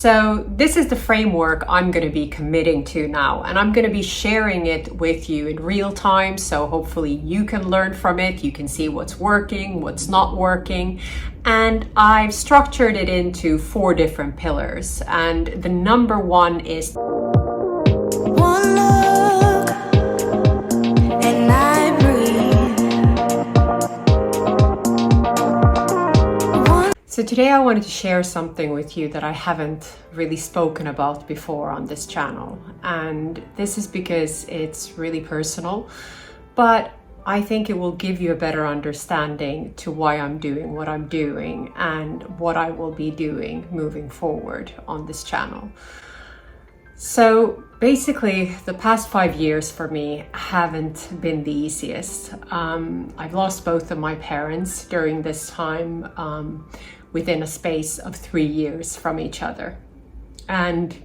So this is the framework I'm going to be committing to now, and I'm going to be sharing it with you in real time. So hopefully you can learn from it. You can see what's working, what's not working. And I've structured it into 4 different pillars. And the number one is one look and I breathe. So today I wanted to share something with you that I haven't really spoken about before on this channel. And this is because it's really personal, but I think it will give you a better understanding to why I'm doing what I'm doing and what I will be doing moving forward on this channel. So basically, the past 5 years for me haven't been the easiest. I've lost both of my parents during this time, within a space of 3 years from each other. And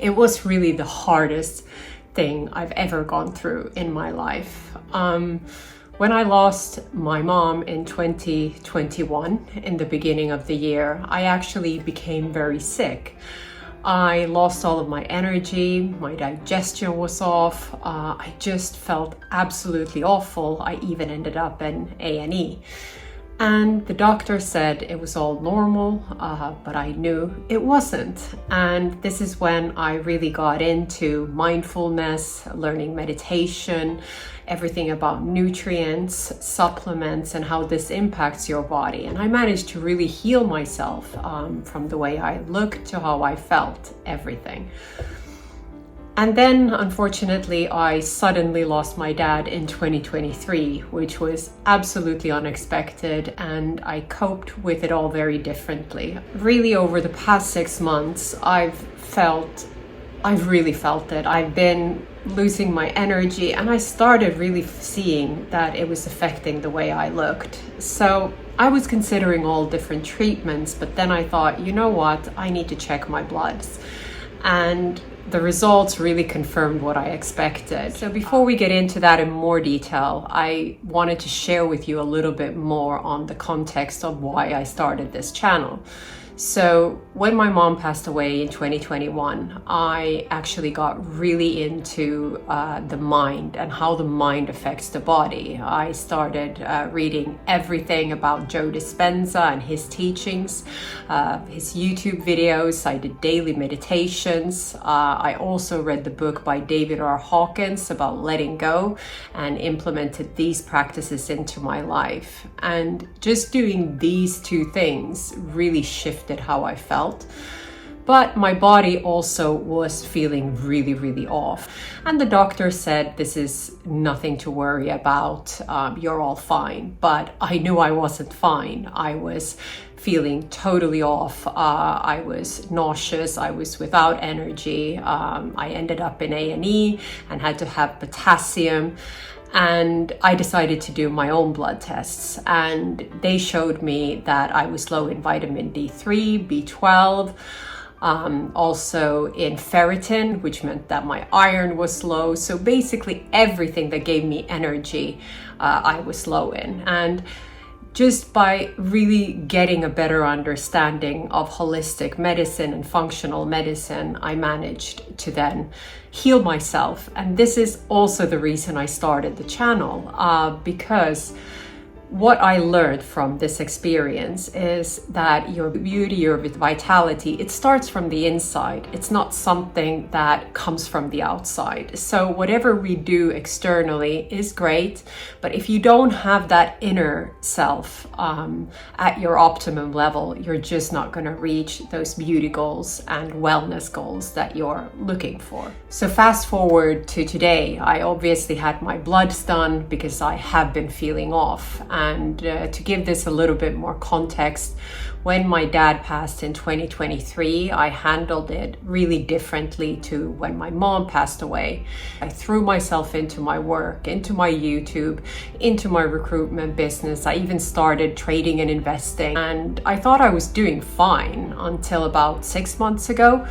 it was really the hardest thing I've ever gone through in my life. When I lost my mom in 2021, in the beginning of the year, I actually became very sick. I lost all of my energy, my digestion was off, I just felt absolutely awful. I even ended up in A&E. And the doctor said it was all normal, but I knew it wasn't. And this is when I really got into mindfulness, learning meditation, everything about nutrients, supplements, and how this impacts your body. And I managed to really heal myself from the way I looked to how I felt, everything. And then, unfortunately, I suddenly lost my dad in 2023, which was absolutely unexpected, and I coped with it all very differently. Really, over the past 6 months, I've really felt it. I've been losing my energy, and I started really seeing that it was affecting the way I looked. So I was considering all different treatments, but then I thought, you know what, I need to check my bloods. And the results really confirmed what I expected. So before we get into that in more detail, I wanted to share with you a little bit more on the context of why I started this channel. So when my mom passed away in 2021, I actually got really into the mind and how the mind affects the body. I started reading everything about Joe Dispenza and his teachings, his YouTube videos. I did daily meditations. I also read the book by David R. Hawkins about letting go and implemented these practices into my life. And just doing these 2 things really shifted how I felt. But my body also was feeling really, really off. And the doctor said, this is nothing to worry about. You're all fine. But I knew I wasn't fine. I was feeling totally off. I was nauseous. I was without energy. I ended up in A&E and had to have potassium. And I decided to do my own blood tests, and they showed me that I was low in vitamin D3, B12, also in ferritin, which meant that my iron was low. So basically everything that gave me energy, I was low in. And just by really getting a better understanding of holistic medicine and functional medicine, I managed to then heal myself. And this is also the reason I started the channel, because what I learned from this experience is that your beauty, your vitality, it starts from the inside. It's not something that comes from the outside. So whatever we do externally is great, but if you don't have that inner self at your optimum level, you're just not going to reach those beauty goals and wellness goals that you're looking for. So fast forward to today, I obviously had my bloods done because I have been feeling off. And to give this a little bit more context, when my dad passed in 2023, I handled it really differently to when my mom passed away. I threw myself into my work, into my YouTube, into my recruitment business. I even started trading and investing, and I thought I was doing fine until about 6 months ago.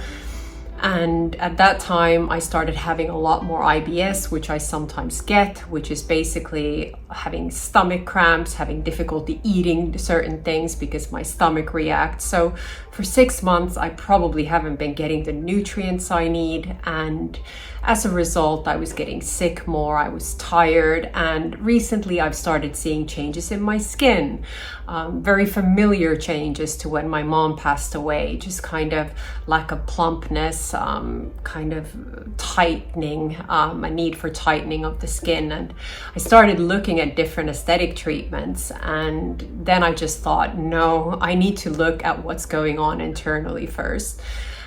And at that time, I started having a lot more IBS, which I sometimes get, which is basically having stomach cramps, having difficulty eating certain things because my stomach reacts. So for 6 months, I probably haven't been getting the nutrients I need. And as a result, I was getting sick more, I was tired, and recently I've started seeing changes in my skin. Very familiar changes to when my mom passed away, just kind of lack of plumpness, kind of tightening, a need for tightening of the skin. And I started looking at different aesthetic treatments, and then I just thought, no, I need to look at what's going on internally first.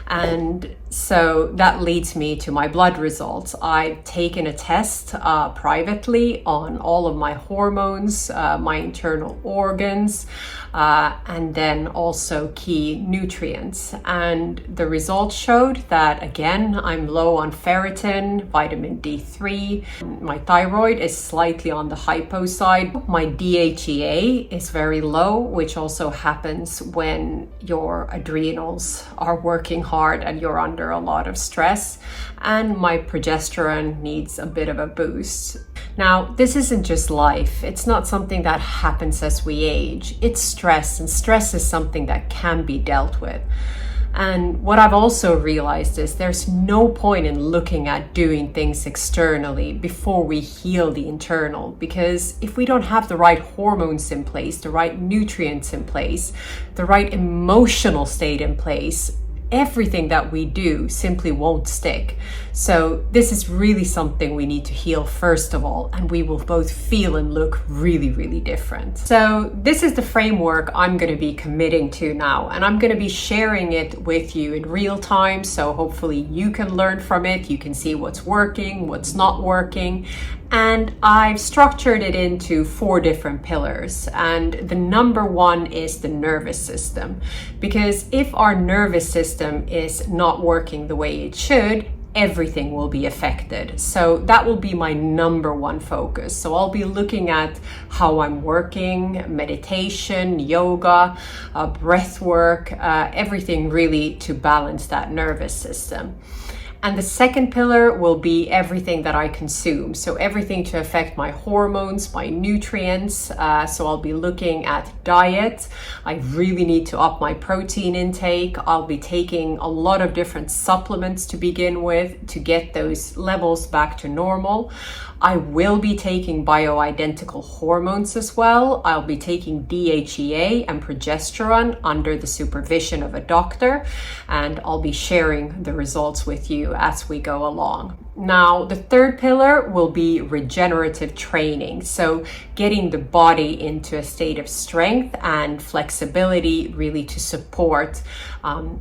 And so that leads me to my blood results. I've taken a test privately on all of my hormones, my internal organs, and then also key nutrients. And the results showed that, again, I'm low on ferritin, vitamin D3. My thyroid is slightly on the hypo side. My DHEA is very low, which also happens when your adrenals are working hard and you're under a lot of stress. And my progesterone needs a bit of a boost. Now, this isn't just life. It's not something that happens as we age. It's stress, and stress is something that can be dealt with. And what I've also realized is there's no point in looking at doing things externally before we heal the internal, because if we don't have the right hormones in place, the right nutrients in place, the right emotional state in place, everything that we do simply won't stick. So this is really something we need to heal first of all, and we will both feel and look really, really different. So this is the framework I'm going to be committing to now, and I'm going to be sharing it with you in real time. So hopefully you can learn from it. You can see what's working, what's not working. And I've structured it into 4 different pillars. And the number 1 is the nervous system. Because if our nervous system is not working the way it should, everything will be affected. So that will be my number 1 focus. So I'll be looking at how I'm working, meditation, yoga, breath work, everything really to balance that nervous system. And the second pillar will be everything that I consume. So everything to affect my hormones, my nutrients. So I'll be looking at diet. I really need to up my protein intake. I'll be taking a lot of different supplements to begin with to get those levels back to normal. I will be taking bioidentical hormones as well. I'll be taking DHEA and progesterone under the supervision of a doctor, and I'll be sharing the results with you as we go along. Now, the third pillar will be regenerative training. So getting the body into a state of strength and flexibility really to support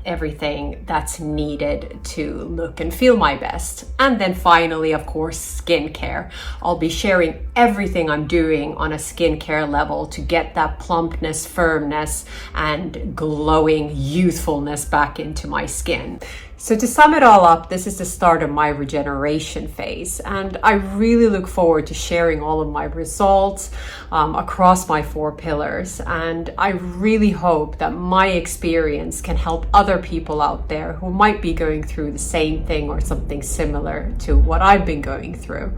everything that's needed to look and feel my best. And then finally, of course, skincare. I'll be sharing everything I'm doing on a skincare level to get that plumpness, firmness, and glowing youthfulness back into my skin. So to sum it all up, this is the start of my regeneration phase, and I really look forward to sharing all of my results across my 4 pillars. And I really hope that my experience can help other people out there who might be going through the same thing or something similar to what I've been going through.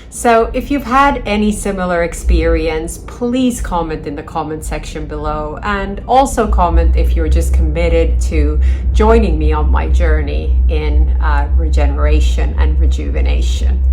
So if you've had any similar experience, please comment in the comment section below, and also comment if you're just committed to joining me on my journey in regeneration and rejuvenation.